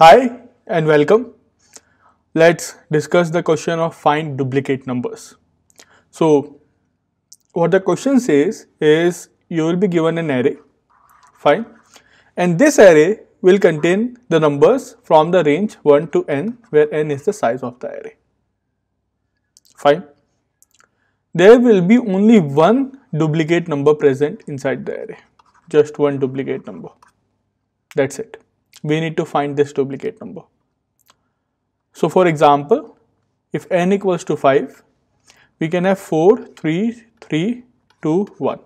Hi and welcome. Let's discuss the question of find duplicate numbers. So, what the question says is you will be given an array, fine, and this array will contain the numbers from the range 1 to n, where n is the size of the array, fine. There will be only one duplicate number present inside the array, just one duplicate number. That's it. We need to find this duplicate number. So for example, if n equals to 5, we can have 4, 3, 3, 2, 1.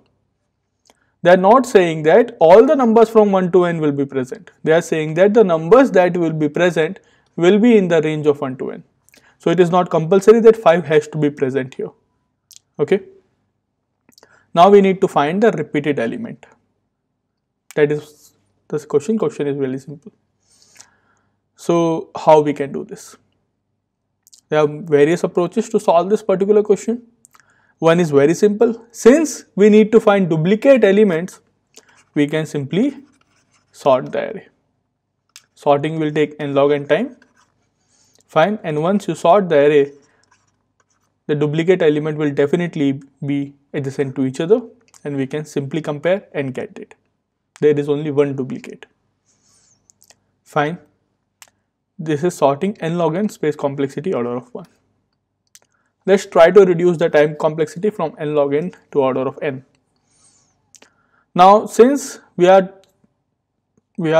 They are not saying that all the numbers from 1 to n will be present. They are saying that the numbers that will be present will be in the range of 1 to n. So it is not compulsory that 5 has to be present here. Okay. Now we need to find the repeated element. That is this question. Question is really simple. So how we can do this? There are various approaches to solve this particular question. One is very simple. Since we need to find duplicate elements, we can simply sort the array. Sorting will take n log n time. Fine. And once you sort the array, the duplicate element will definitely be adjacent to each other, and we can simply compare and get it. There is only one duplicate. Fine. This is sorting n log n space complexity order of 1. Let's try to reduce the time complexity from n log n to order of n. Now since we are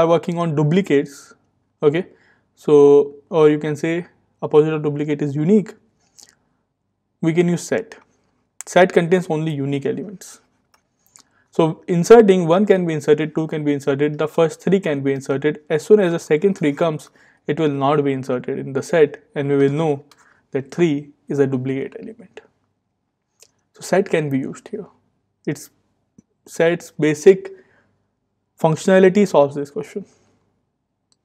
working on duplicates, okay, so or you can say opposite of duplicate is unique, we can use set. Set contains only unique elements. So inserting 1 can be inserted, 2 can be inserted, the first 3 can be inserted. As soon as the second 3 comes, it will not be inserted in the set, and we will know that 3 is a duplicate element. So set can be used here. Its set's basic functionality solves this question.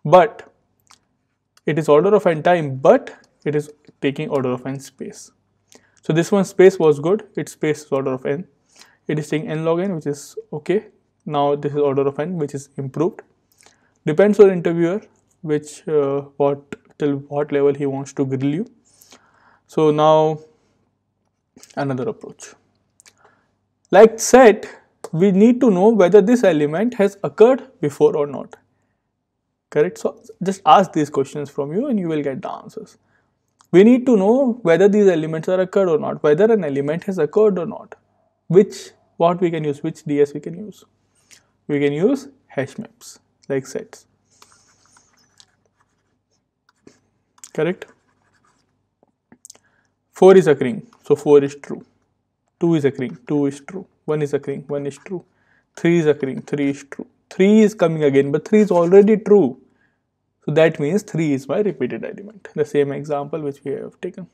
But it is order of n time, but it is taking order of n space. So this one space was good, its space is order of n. It is taking n log n, which is okay. Now this is order of n, which is improved. Depends on interviewer which till what level he wants to grill you. So now another approach. Like set, we need to know whether this element has occurred before or not. Correct? So just ask these questions from you and you will get the answers. We need to know whether these elements are occurred or not, whether an element has occurred or not. What we can use, which DS we can use. We can use hash maps like sets. Correct? 4 is occurring, so 4 is true. 2 is occurring, 2 is true. 1 is occurring, 1 is true. 3 is occurring, 3 is true. 3 is coming again, but 3 is already true. So that means 3 is my repeated element. The same example which we have taken.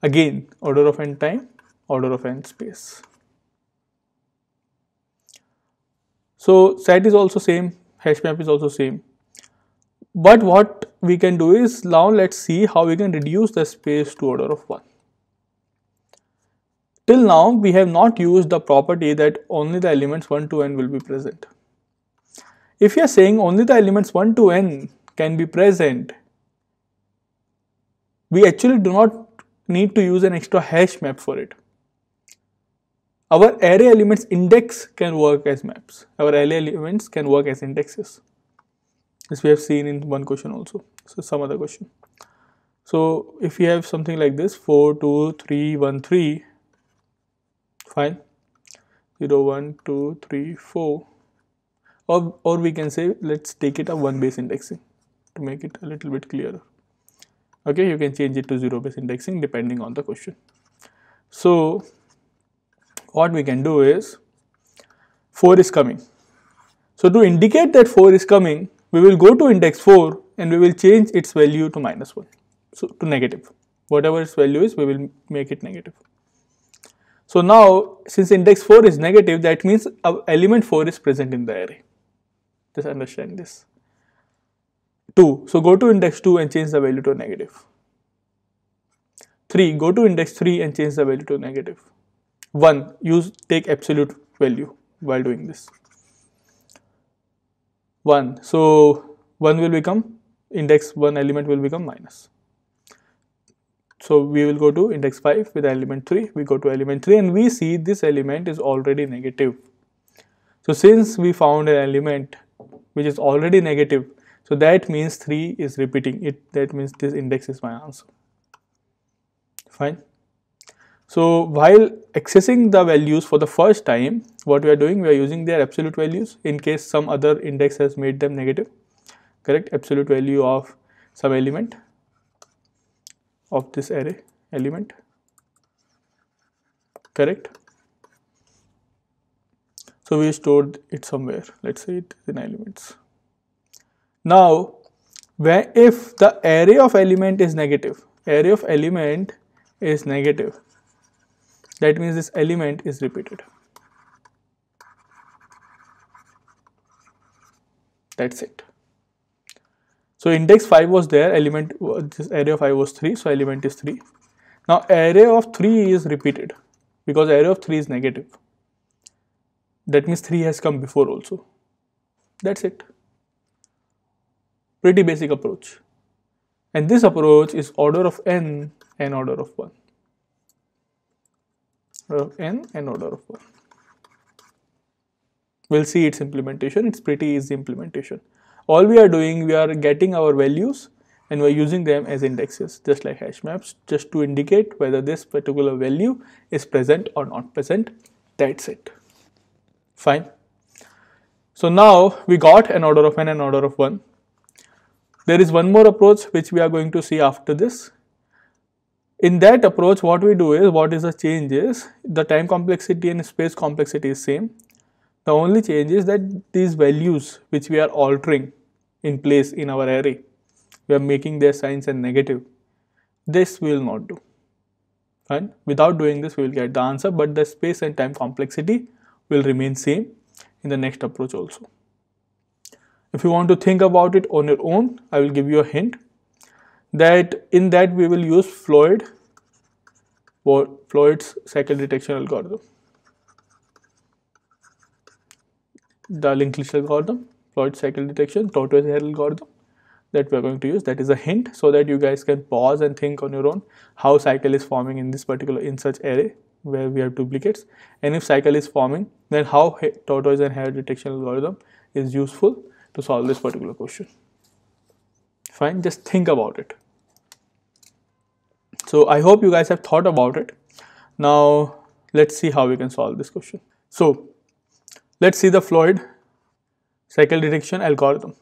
Again, order of n time, order of n space. So set is also same, hash map is also same. But what we can do is, now let's see how we can reduce the space to order of 1. Till now we have not used the property that only the elements 1 to n will be present. If you are saying only the elements 1 to n can be present, we actually do not need to use an extra hash map for it. Our array elements index can work as maps. Our array elements can work as indexes. This we have seen in one question also. So some other question. So if you have something like this, 4, 2, 3, 1, 3, fine, 0, 1, 2, 3, 4, or we can say let's take it a 1 base indexing to make it a little bit clearer. Okay, you can change it to 0 base indexing depending on the question. So what we can do is 4 is coming. So to indicate that 4 is coming, we will go to index 4 and we will change its value to -1, so to negative. Whatever its value is, we will make it negative. So now since index 4 is negative, that means element 4 is present in the array. Just understand this. 2, so go to index 2 and change the value to negative. 3, go to index 3 and change the value to negative. 1, take absolute value while doing this. 1, so 1 will become, index 1 element will become minus. So we will go to index 5 with element 3, we go to element 3 and we see this element is already negative. So since we found an element which is already negative, so that means 3 is repeating it, that means this index is my answer. Fine. So while accessing the values for the first time, what we are doing, we are using their absolute values in case some other index has made them negative. Correct, absolute value of some element of this array element. Correct. So we stored it somewhere, let's say it is in elements. Now if the array of element is negative, array of element is negative, that means this element is repeated. That's it. So index 5 was there, element, this array of 5 was 3, so element is 3. Now array of 3 is repeated because array of 3 is negative. That means 3 has come before also. That's it. Pretty basic approach. And this approach is order of n and order of 1. Order of n and order of 1. We'll see its implementation. It's pretty easy implementation. All we are doing, we are getting our values and we are using them as indexes, just like hash maps, just to indicate whether this particular value is present or not present. That's it. Fine. So now we got an order of n and order of 1. There is one more approach which we are going to see after this. In that approach, what we do is, what is the change is, the time complexity and space complexity is same. The only change is that these values which we are altering in place in our array, we are making their signs as negative. This we will not do. Fine. Without doing this, we will get the answer, but the space and time complexity will remain same in the next approach also. If you want to think about it on your own, I will give you a hint that in that we will use Floyd's cycle detection algorithm. The linked list algorithm, Floyd's cycle detection, tortoise hare algorithm that we are going to use. That is a hint so that you guys can pause and think on your own how cycle is forming in this particular, in such array where we have duplicates, and if cycle is forming, then how tortoise and hare detection algorithm is useful to solve this particular question. Fine, just think about it. So I hope you guys have thought about it. Now let's see how we can solve this question. So let's see the Floyd cycle detection algorithm,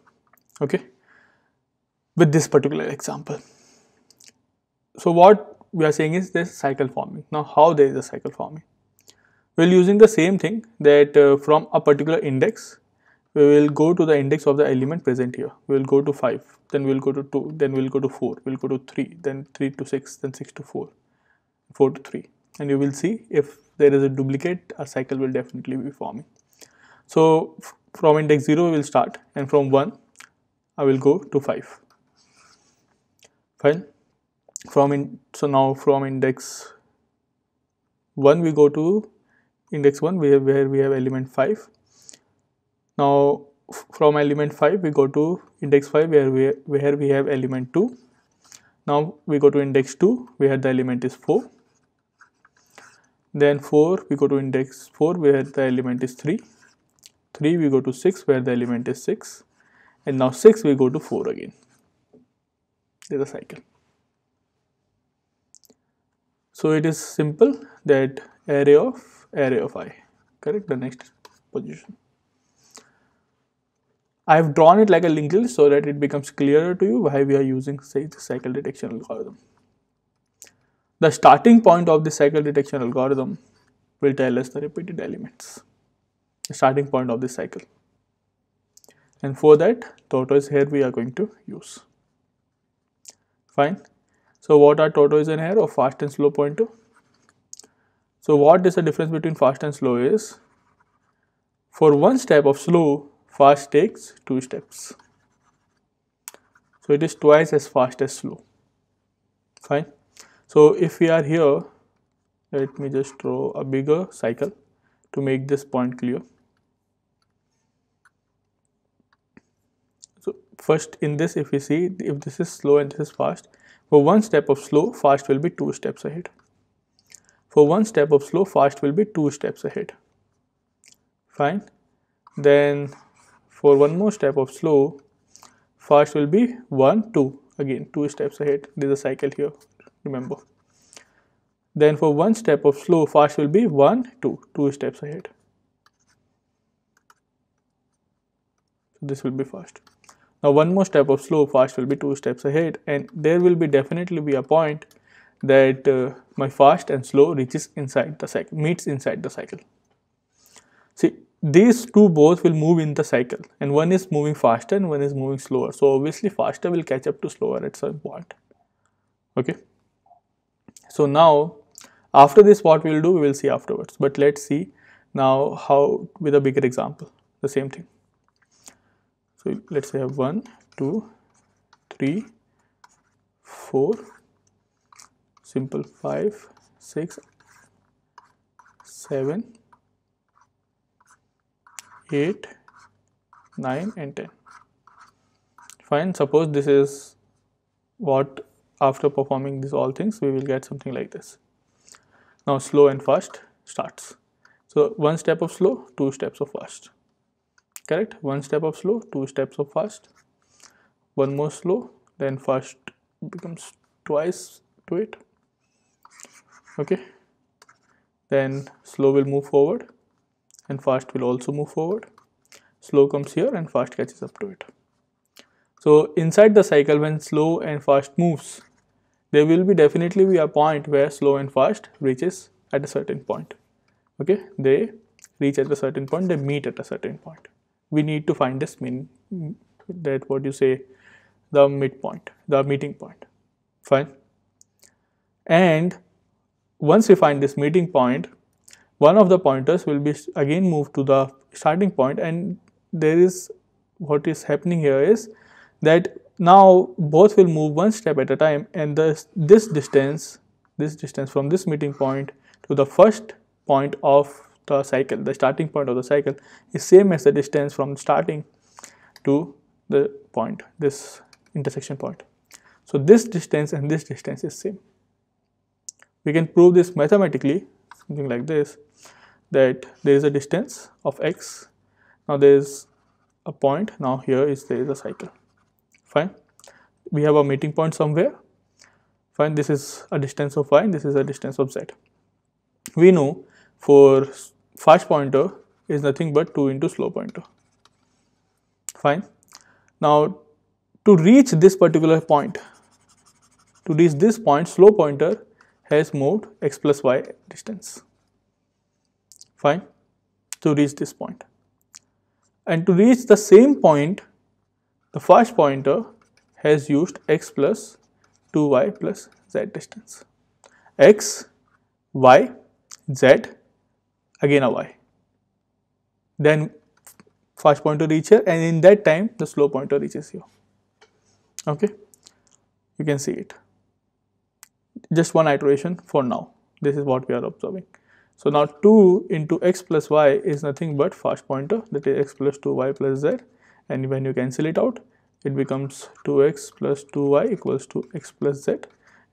okay, with this particular example. So what we are saying is there's cycle forming. Now how there is a cycle forming? We're using the same thing that from a particular index, we will go to the index of the element present here. We will go to 5, then we will go to 2, then we will go to 4, we will go to 3, then 3 to 6, then 6 to 4, 4 to 3, and you will see if there is a duplicate, a cycle will definitely be forming. So from index 0 we will start, and from 1 I will go to 5. Fine. So now from index 1 we go to index 1 where we have element 5. Now from element 5 we go to index 5 where we have element 2. Now we go to index 2 where the element is 4. Then 4 we go to index 4 where the element is 3. 3 we go to 6 where the element is 6. And now 6 we go to 4 again. There is a cycle. So it is simple that array of I, correct, the next position. I have drawn it like a linked list so that it becomes clearer to you why we are using, say, the cycle detection algorithm. The starting point of the cycle detection algorithm will tell us the repeated elements, the starting point of the cycle. And for that, tortoise hare we are going to use. Fine. So what are tortoise and hare, or fast and slow pointer? So what is the difference between fast and slow is, for one step of slow, fast takes 2 steps. So it is twice as fast as slow. Fine. So if we are here, let me just draw a bigger cycle to make this point clear. So first in this, if we see, if this is slow and this is fast, for one step of slow, fast will be 2 steps ahead. For one step of slow, fast will be 2 steps ahead. Fine. Then for one more step of slow, fast will be 1, 2. Again, 2 steps ahead. There is a cycle here, remember. Then for one step of slow, fast will be 1, 2, 2 steps ahead. So this will be fast. Now one more step of slow, fast will be 2 steps ahead, and there will be definitely be a point that my fast and slow reaches inside the cycle, meets inside the cycle. See, these two both will move in the cycle, and one is moving faster and one is moving slower. So obviously faster will catch up to slower at some point. Okay. So now after this, what we will do, we will see afterwards. But let's see now how, with a bigger example, the same thing. So let's say I have 1, 2, 3, 4, simple 5, 6, 7, 8, 9 and 10. Fine. Suppose this is what, after performing these all things, we will get something like this. Now slow and fast starts. So one step of slow, 2 steps of fast. Correct? One step of slow, 2 steps of fast. One more slow, then fast becomes twice to it. Okay. Then slow will move forward and fast will also move forward. Slow comes here and fast catches up to it. So inside the cycle, when slow and fast moves, there will be definitely be a point where slow and fast reaches at a certain point. Okay, they reach at a certain point, they meet at a certain point. We need to find this that what you say, the midpoint, the meeting point. Fine. And once we find this meeting point, one of the pointers will be again moved to the starting point, and there is, what is happening here is that now both will move one step at a time, and this distance from this meeting point to the first point of the cycle, the starting point of the cycle, is same as the distance from starting to the point, this intersection point. So this distance and this distance is same. We can prove this mathematically, something like this, that there is a distance of x. Now there is a point. Now here there is a cycle. Fine. We have a meeting point somewhere. Fine. This is a distance of y. This is a distance of z. We know for fast pointer is nothing but 2 into slow pointer. Fine. Now to reach this particular point, to reach this point, slow pointer has moved x plus y distance. Fine. To reach this point. And to reach the same point, the fast pointer has used x plus 2y plus z distance. X, y, z, again a y. Then fast pointer reaches here, and in that time the slow pointer reaches here. Okay, you can see it. Just one iteration for now. This is what we are observing. So now 2 into x plus y is nothing but fast pointer, that is x plus 2y plus z, and when you cancel it out, it becomes 2x plus 2y equals to x plus z,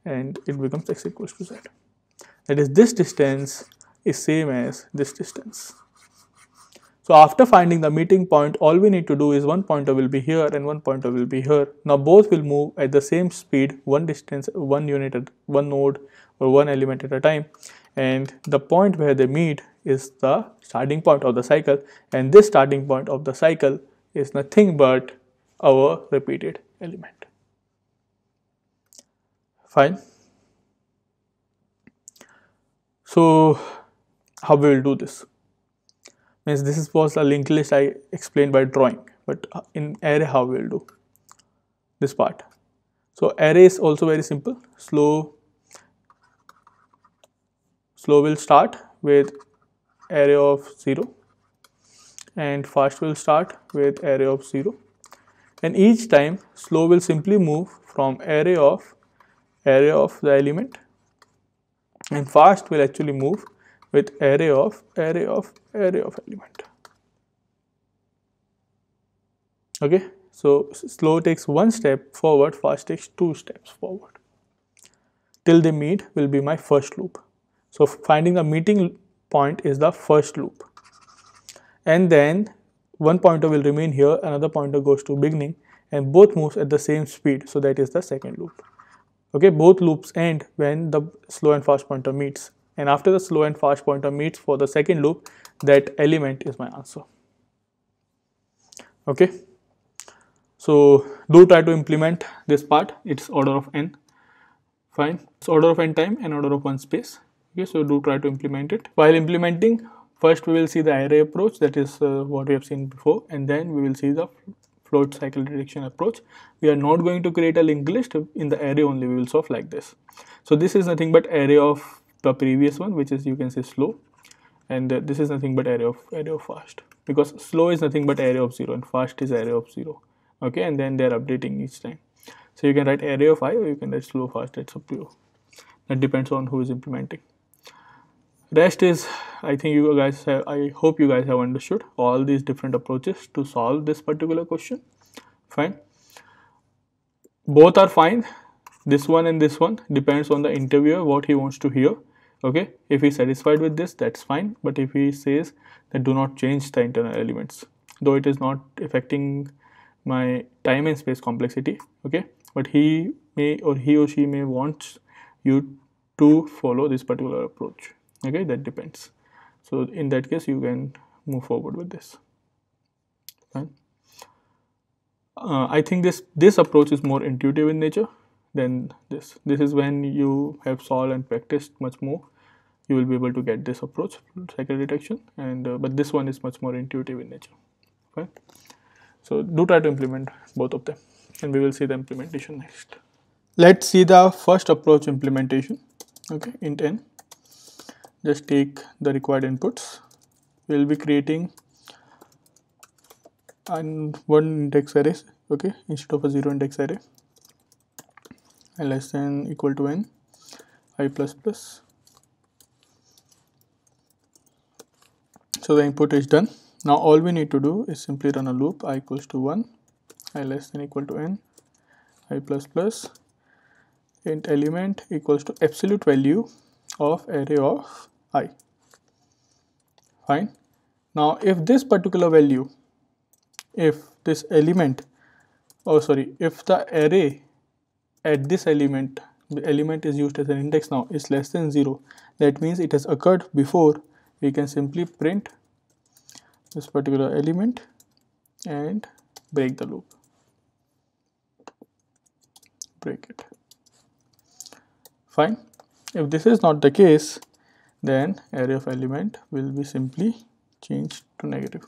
and it becomes x equals to z. That is, this distance is same as this distance. So after finding the meeting point, all we need to do is one pointer will be here and one pointer will be here. Now both will move at the same speed, one distance, one unit at one node or one element at a time, and the point where they meet is the starting point of the cycle, and this starting point of the cycle is nothing but our repeated element. Fine. So how we will do this? Means this was a linked list I explained by drawing, but in array how we will do this part. So array is also very simple. Slow will start with array of 0, and fast will start with array of 0, and each time slow will simply move from array of the element, and fast will actually move with array of element. Okay, So slow takes one step forward, fast takes two steps forward. Till they meet will be my first loop. So finding the meeting point is the first loop. And then one pointer will remain here, another pointer goes to beginning, and both moves at the same speed. So that is the second loop. Okay, both loops end when the slow and fast pointer meets. And after the slow and fast pointer meets for the second loop, that element is my answer. Okay. So do try to implement this part. It's order of n. Fine. It's order of n time and order of one space. Okay, so do try to implement it. While implementing, first we will see the array approach, that is what we have seen before, and then we will see the float cycle detection approach. We are not going to create a linked list. In the array only we will solve like this. So this is nothing but array of the previous one, which is, you can say, slow, and this is nothing but array of fast, because slow is nothing but array of 0 and fast is array of 0. Okay, and then they are updating each time. So you can write array of I or you can write slow fast. It's up to you. That depends on who is implementing. Rest is, I think you guys have, I hope you guys have understood all these different approaches to solve this particular question. Fine. Both are fine. This one and this one depends on the interviewer, what he wants to hear. Okay, if he's satisfied with this, that's fine. But if he says that do not change the internal elements, though it is not affecting my time and space complexity, okay, but he may, or he or she may want you to follow this particular approach. Okay, that depends. So in that case you can move forward with this. Fine. I think this approach is more intuitive in nature than this. This is when you have solved and practiced much more, you will be able to get this approach, cycle detection, and but this one is much more intuitive in nature. Fine. So do try to implement both of them, and we will see the implementation next. Let's see the first approach implementation. Okay, int n. Just take the required inputs. We will be creating one index array, okay, instead of a 0 index array, and less than equal to n, I plus plus. So the input is done. Now all we need to do is simply run a loop, I equals to 1, I less than equal to n, I plus plus, int element equals to absolute value of array of I. Fine. Now if this particular value, if this element, if the array at this element, the element is used as an index now, is less than 0, that means it has occurred before, we can simply print this particular element and break the loop, break it. Fine. If this is not the case, then array of element will be simply changed to negative,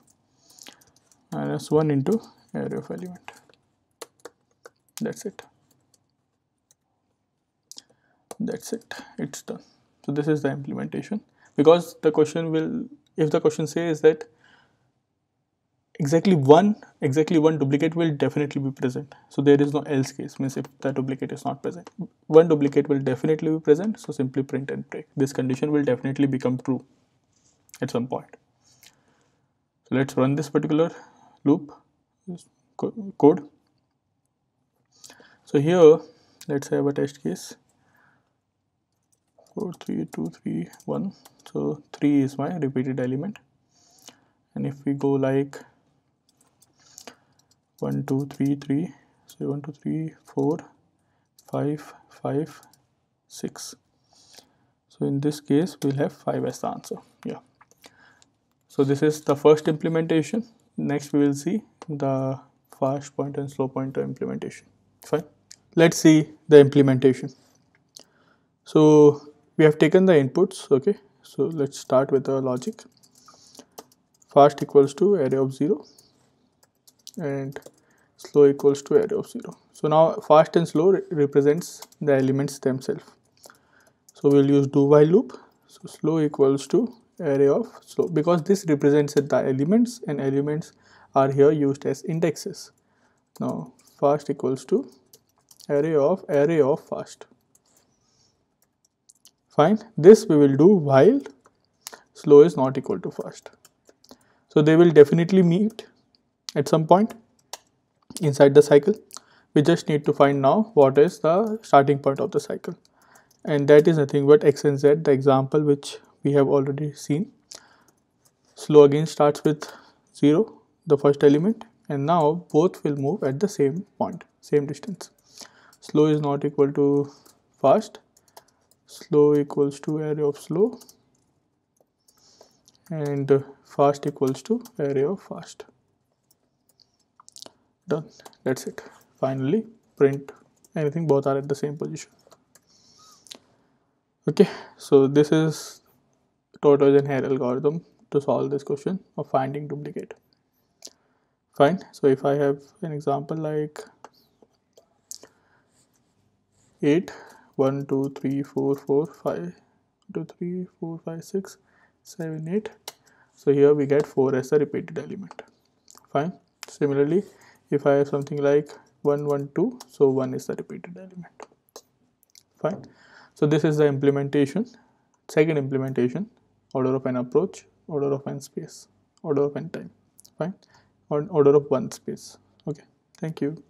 -1 into array of element. That's it. That's it. It's done. So this is the implementation, because the question will, if the question says that exactly one duplicate will definitely be present, so there is no else case, means if the duplicate is not present, one duplicate will definitely be present, so simply print and break. This condition will definitely become true at some point. So let's run this particular loop, this code. So here let's have a test case 4 3 2 3 1. So 3 is my repeated element, and if we go like 1 2 3 3, so 1 2 3 4 5 5 6, so in this case we'll have 5 as the answer. Yeah, so this is the first implementation. Next we will see the fast pointer and slow pointer implementation. Fine. Let's see the implementation. So we have taken the inputs. Okay, so let's start with the logic. Fast equals to array of 0 and slow equals to array of 0. So now fast and slow represents the elements themselves. So we'll use do while loop. So slow equals to array of slow, because this represents the elements, and elements are here used as indexes. Now fast equals to array of fast. Fine. This we will do while slow is not equal to fast. So they will definitely meet at some point, inside the cycle. We just need to find now what is the starting point of the cycle, and that is nothing but x and z, the example which we have already seen. Slow again starts with 0, the first element, and now both will move at the same point, same distance. Slow is not equal to fast, slow equals to area of slow, and fast equals to area of fast. Done. That's it. Finally, print anything, both are at the same position. Okay, so this is tortoise and hare algorithm to solve this question of finding duplicate. Fine. So if I have an example like 8, 1, 2, 3, 4, 4, 5, 2, 3, 4, 5, 6, 7, 8. So here we get 4 as a repeated element. Fine. Similarly, if I have something like 1, 1, 2, so 1 is the repeated element. Fine. So this is the implementation. Second implementation, order of n approach, order of n space, order of n time. Fine. Or order of one space. Okay. Thank you.